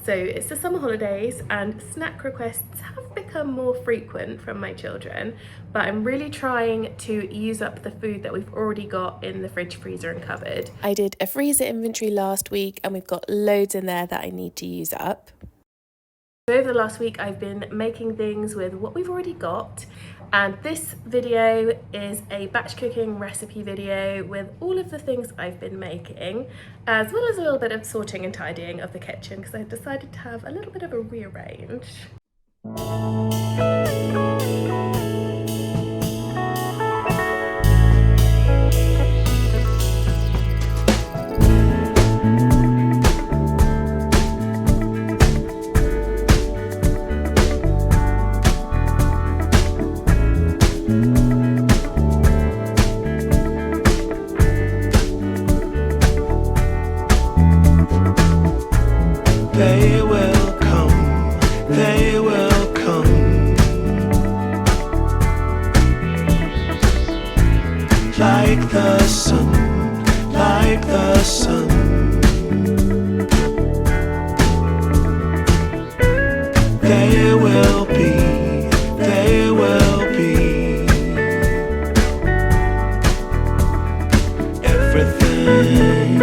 So it's the summer holidays and snack requests have become more frequent from my children, but I'm really trying to use up the food that we've already got in the fridge, freezer and cupboard. I did a freezer inventory last week and we've got loads in there that I need to use up. So over the last week I've been making things with what we've already got, and this video is a batch cooking recipe video with all of the things I've been making, as well as a little bit of sorting and tidying of the kitchen because I decided to have a little bit of a rearrange. They will come, they will come, like the sun, like the sun. They will be, they will be everything.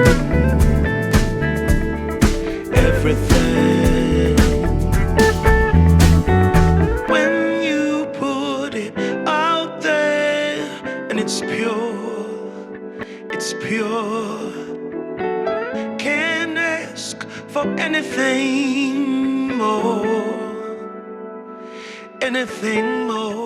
Everything. When you put it out there and it's pure, it's pure. Can't ask for anything more, anything more.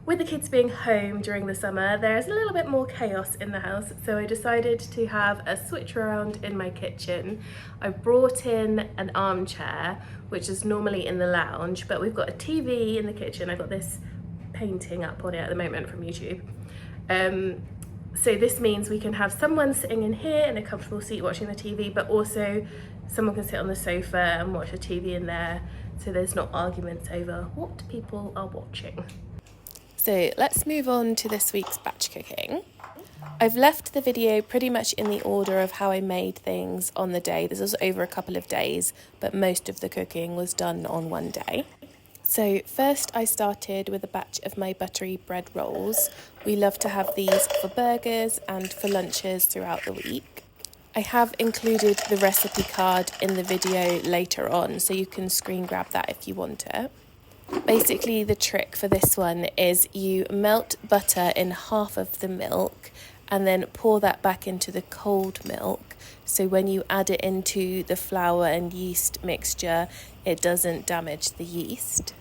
With the kids being home during the summer, there's a little bit more chaos in the house, so I decided to have a switch around in my kitchen. I brought in an armchair, which is normally in the lounge, but we've got a TV in the kitchen. I've got this painting up on it at the moment from YouTube. So this means we can have someone sitting in here in a comfortable seat watching the TV, but also someone can sit on the sofa and watch the TV in there, so there's not arguments over what people are watching. So let's move on to this week's batch cooking. I've left the video pretty much in the order of how I made things on the day. This was over a couple of days, but most of the cooking was done on one day. So first I started with a batch of my buttery bread rolls. We love to have these for burgers and for lunches throughout the week. I have included the recipe card in the video later on, so you can screen grab that if you want it. Basically, the trick for this one is you melt butter in half of the milk and then pour that back into the cold milk. So when you add it into the flour and yeast mixture, it doesn't damage the yeast.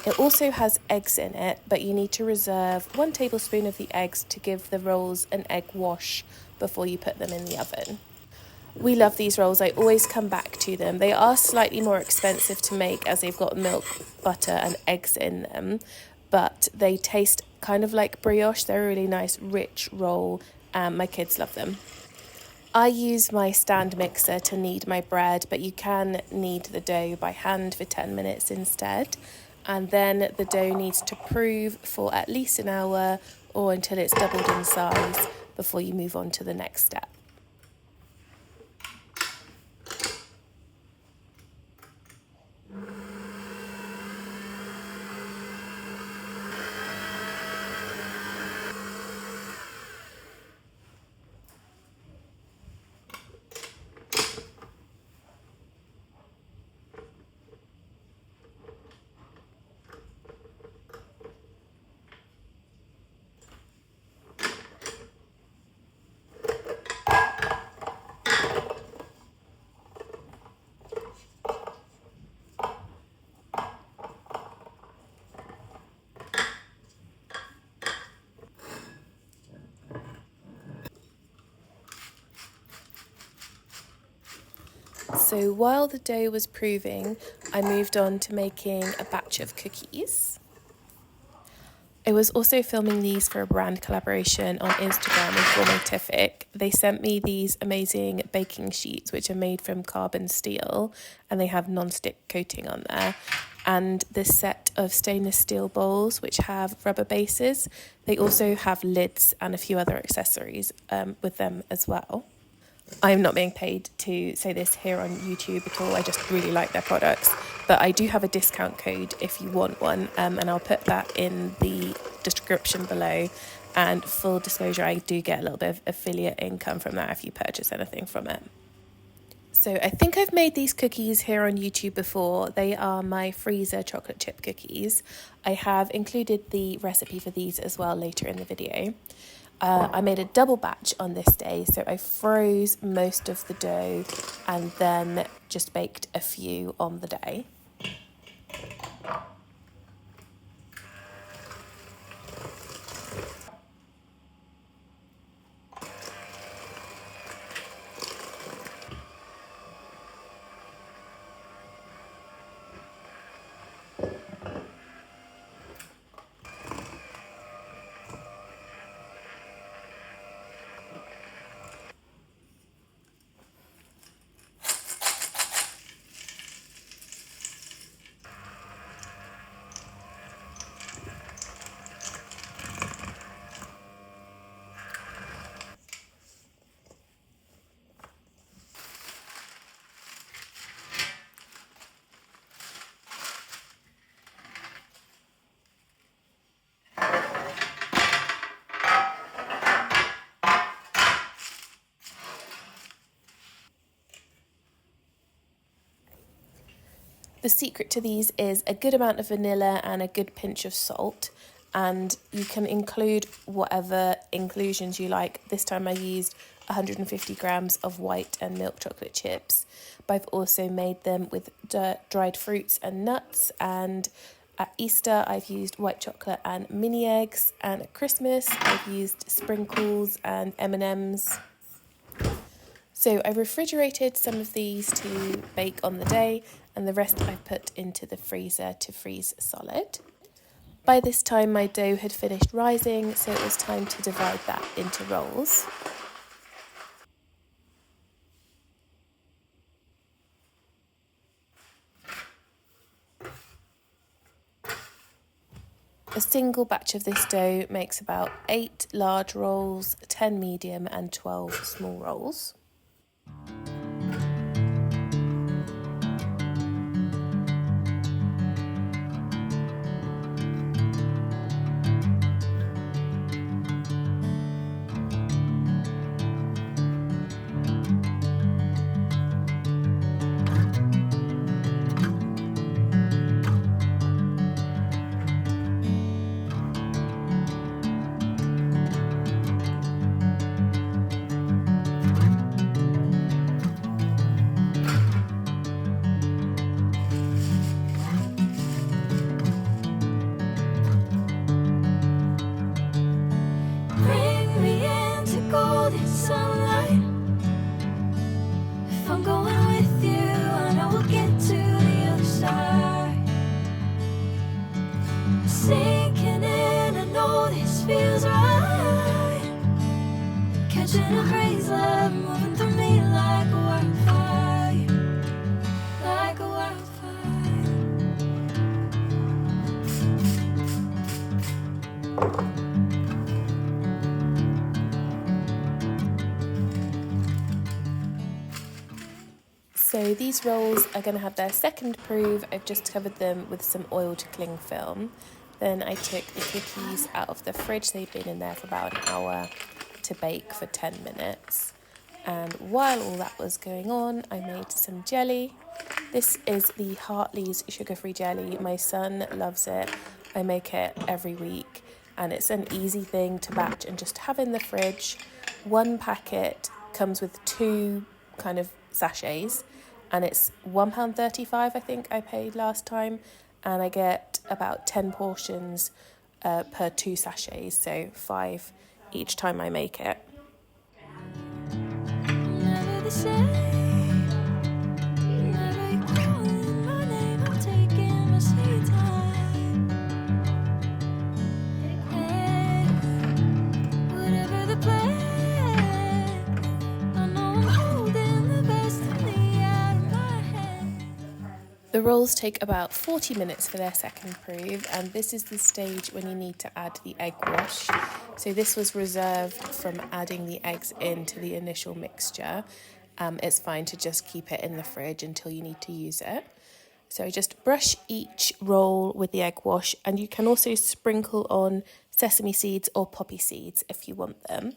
It also has eggs in it, but you need to reserve 1 tablespoon of the eggs to give the rolls an egg wash before you put them in the oven. We love these rolls. I always come back to them. They are slightly more expensive to make as they've got milk, butter and eggs in them, but they taste kind of like brioche. They're a really nice, rich roll, and my kids love them. I use my stand mixer to knead my bread, but you can knead the dough by hand for 10 minutes instead. And then the dough needs to prove for at least an hour or until it's doubled in size before you move on to the next step. So while the dough was proving, I moved on to making a batch of cookies. I was also filming these for a brand collaboration on Instagram with Gourmetific. They sent me these amazing baking sheets which are made from carbon steel and they have non-stick coating on there. And this set of stainless steel bowls which have rubber bases. They also have lids and a few other accessories with them as well. I'm not being paid to say this here on YouTube at all. I just really like their products. But I do have a discount code if you want one, and I'll put that in the description below. And full disclosure, I do get a little bit of affiliate income from that if you purchase anything from it. So I think I've made these cookies here on YouTube before. They are my freezer chocolate chip cookies. I have included the recipe for these as well later in the video. I made a double batch on this day, so I froze most of the dough and then just baked a few on the day. The secret to these is a good amount of vanilla and a good pinch of salt, and you can include whatever inclusions you like. This time I used 150 grams of white and milk chocolate chips, but I've also made them with dried fruits and nuts, and at Easter I've used white chocolate and mini eggs, and at Christmas I've used sprinkles and M&Ms. So I refrigerated some of these to bake on the day, and the rest I put into the freezer to freeze solid. By this time my dough had finished rising, so it was time to divide that into rolls. A single batch of this dough makes about 8 large rolls, 10 medium and 12 small rolls. So these rolls are going to have their second proof. I've just covered them with some oiled cling film. Then I took the cookies out of the fridge. They'd been in there for about an hour to bake for 10 minutes. And while all that was going on, I made some jelly. This is the Hartley's sugar-free jelly. My son loves it. I make it every week, and it's an easy thing to batch and just have in the fridge. One packet comes with 2 kind of sachets, and it's £1.35 I think I paid last time, and I get about 10 portions per 2 sachets, so 5 each time I make it. Never the same. The rolls take about 40 minutes for their second proof, and this is the stage when you need to add the egg wash. So this was reserved from adding the eggs into the initial mixture. It's fine to just keep it in the fridge until you need to use it. So just brush each roll with the egg wash, and you can also sprinkle on sesame seeds or poppy seeds if you want them.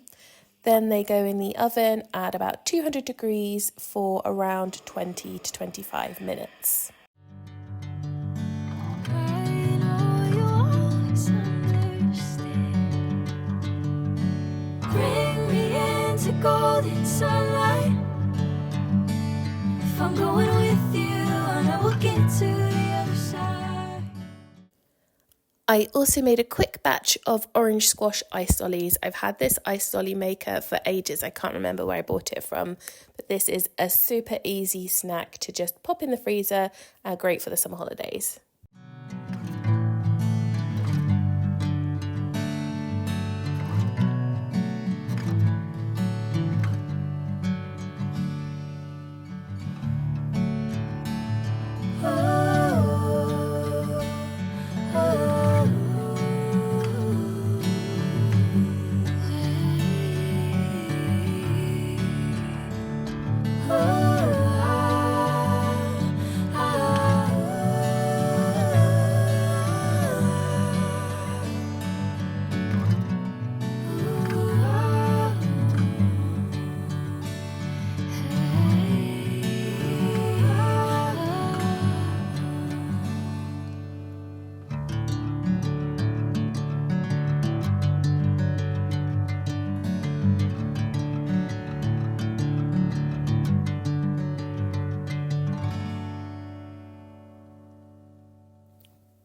Then they go in the oven at about 200 degrees for around 20 to 25 minutes. Bring me into golden sunlight. If I'm going with you, I know we'll get to the other side. I also made a quick batch of orange squash ice lollies. I've had this ice lolly maker for ages. I can't remember where I bought it from, but this is a super easy snack to just pop in the freezer, great for the summer holidays.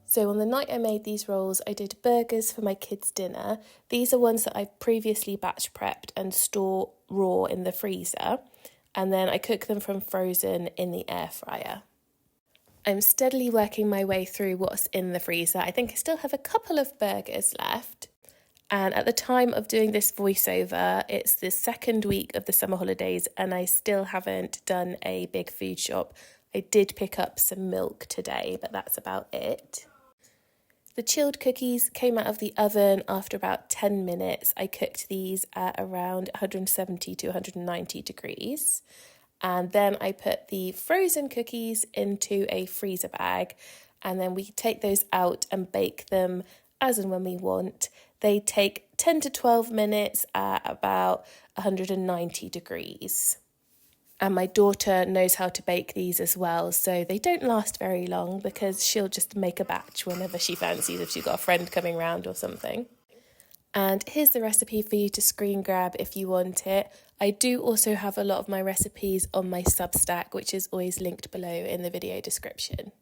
So on the night I made these rolls, I did burgers for my kids' dinner. These are ones that I've previously batch prepped and store raw in the freezer. And then I cook them from frozen in the air fryer. I'm steadily working my way through what's in the freezer. I think I still have a couple of burgers left. And at the time of doing this voiceover, it's the second week of the summer holidays and I still haven't done a big food shop. I did pick up some milk today, but that's about it. The chilled cookies came out of the oven after about 10 minutes. I cooked these at around 170 to 190 degrees. And then I put the frozen cookies into a freezer bag. And then we take those out and bake them as and when we want. They take 10 to 12 minutes at about 190 degrees. And my daughter knows how to bake these as well, so they don't last very long because she'll just make a batch whenever she fancies, if she's got a friend coming round or something. And here's the recipe for you to screen grab if you want it. I do also have a lot of my recipes on my Substack, which is always linked below in the video description.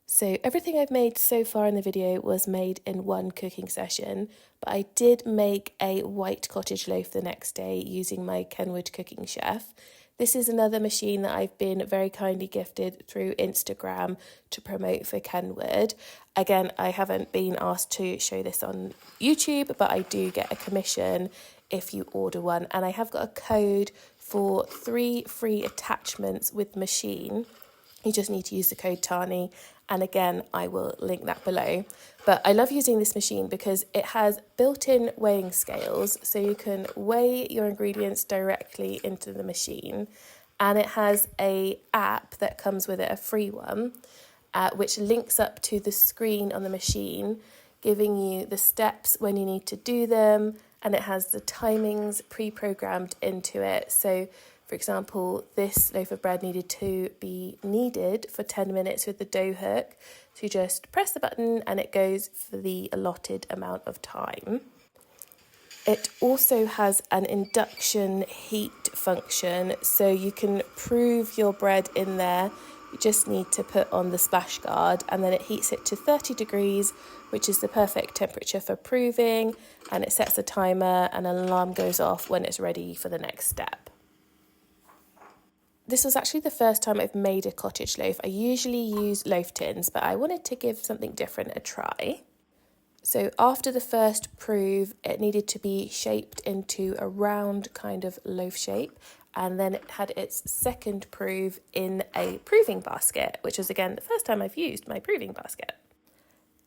So everything I've made so far in the video was made in one cooking session, but I did make a white cottage loaf the next day using my Kenwood cooking chef. This is another machine that I've been very kindly gifted through Instagram to promote for Kenwood. Again, I haven't been asked to show this on YouTube, but I do get a commission if you order one. And I have got a code for 3 free attachments with the machine. You just need to use the code TANI. And again, I will link that below. But I love using this machine because it has built-in weighing scales, so you can weigh your ingredients directly into the machine. And it has an app that comes with it, a free one, which links up to the screen on the machine, giving you the steps when you need to do them. And it has the timings pre-programmed into it. So for example, this loaf of bread needed to be kneaded for 10 minutes with the dough hook. So you just press the button and it goes for the allotted amount of time. It also has an induction heat function, so you can prove your bread in there. You just need to put on the splash guard and then it heats it to 30 degrees, which is the perfect temperature for proving, and it sets a timer and an alarm goes off when it's ready for the next step. This was actually the first time I've made a cottage loaf. I usually use loaf tins, but I wanted to give something different a try. So after the first prove, it needed to be shaped into a round kind of loaf shape. And then it had its second prove in a proving basket, which was again the first time I've used my proving basket.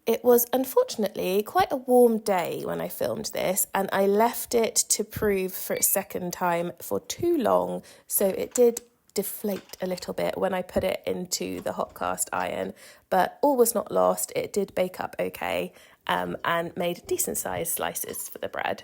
It was unfortunately quite a warm day when I filmed this, and I left it to prove for its second time for too long, so it did deflate a little bit when I put it into the hot cast iron, but all was not lost. It did bake up okay, and made decent sized slices for the bread.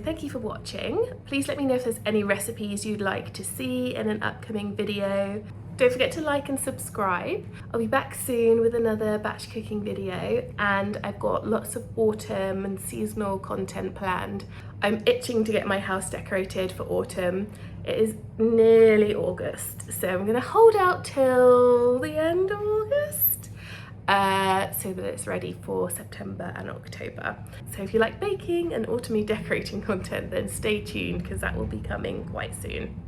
Thank you for watching. Please let me know if there's any recipes you'd like to see in an upcoming video. Don't forget to like and subscribe. I'll be back soon with another batch cooking video, and I've got lots of autumn and seasonal content planned. I'm itching to get my house decorated for autumn. It is nearly August, so I'm gonna hold out till the end of August. So that it's ready for September and October. So if you like baking and autumny decorating content, then stay tuned because that will be coming quite soon.